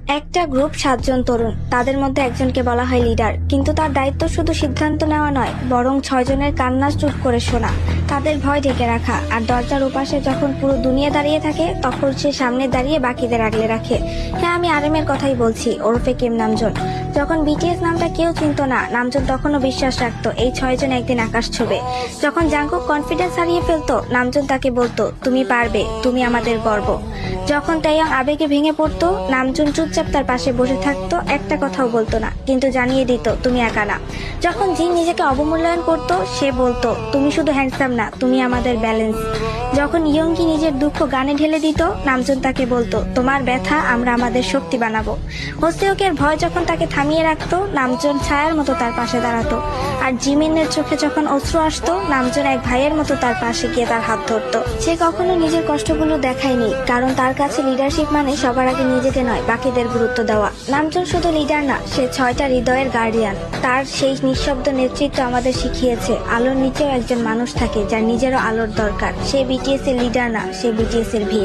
একটা গ্রুপ 7 জন তরুণ, তাদের মধ্যে একজনকে বলা হয় লিডার, কিন্তু তার দায়িত্ব শুধু সিদ্ধান্ত নেওয়া নয়, বরং 6 জনের কান্না চুপ করে শোনা, তাদের ভয় ঢেকে রাখা, আর দরজার ওপাশে যখন পুরো দুনিয়া দাঁড়িয়ে থাকে তখন সে সামনে দাঁড়িয়ে বাকিদের আগলে রাখে। হ্যাঁ, আমি আরএমের কথাই বলছি, ওরফে কিম নামজুন। যখন বিটিএস নামটা কেউ চিনত না, নামজুন তখনও বিশ্বাস রাখতো এই 6 জন একদিন আকাশ ছুবে। যখন জাংকুক কনফিডেন্স হারিয়ে ফেলতো, নামজুন তাকে বলতো, তুমি পারবে, তুমি আমাদের গর্ব। যখন তাইয়াং আবেগে ভেঙে পড়তো, নামজুন চুপচাপ তার পাশে বসে থাকতো, একটা কথাও বলতো না, কিন্তু জানিয়ে দিত তুমি একা না। যখন জিন নিজেকে অবমূল্যায়ন করতো, সে বলতো, তুমি শুধু হ্যান্ডসাম না, তুমি আমাদের ব্যালেন্স। যখন ইয়ংকি নিজের দুঃখ গানে ঢেলে দিত, নামজুন তাকে বলতো, তোমার ব্যথা আমরা আমাদের শক্তি বানাবো। হোসেওকের ভয় যখন তাকে থামিয়ে রাখতো, নামজুন ছায়ার মতো তার পাশে দাঁড়াতো। আর জিমিনের চোখে যখন অশ্রু আসতো, নামজুন এক ভাইয়ের মতো তার পাশে গিয়ে তার হাত ধরতো। সে কখনো নিজের কষ্টগুলো দেখায়নি, কারণ তার কাছে লিডারশিপ মানে সবার আগে নিজেকে নয়, বাকিদের গুরুত্ব দেওয়া। নামজুন শুধু লিডার না, সে 6টা হৃদয়ের গার্ডিয়ান। তার সেই নিঃশব্দ নেতৃত্ব আমাদের শিখিয়েছে আলোর নিচেও একজন মানুষ থাকে যার নিজেরও আলোর দরকার। সে বিটিএস এর লিডার না, সে বিটিএস এর ভিত।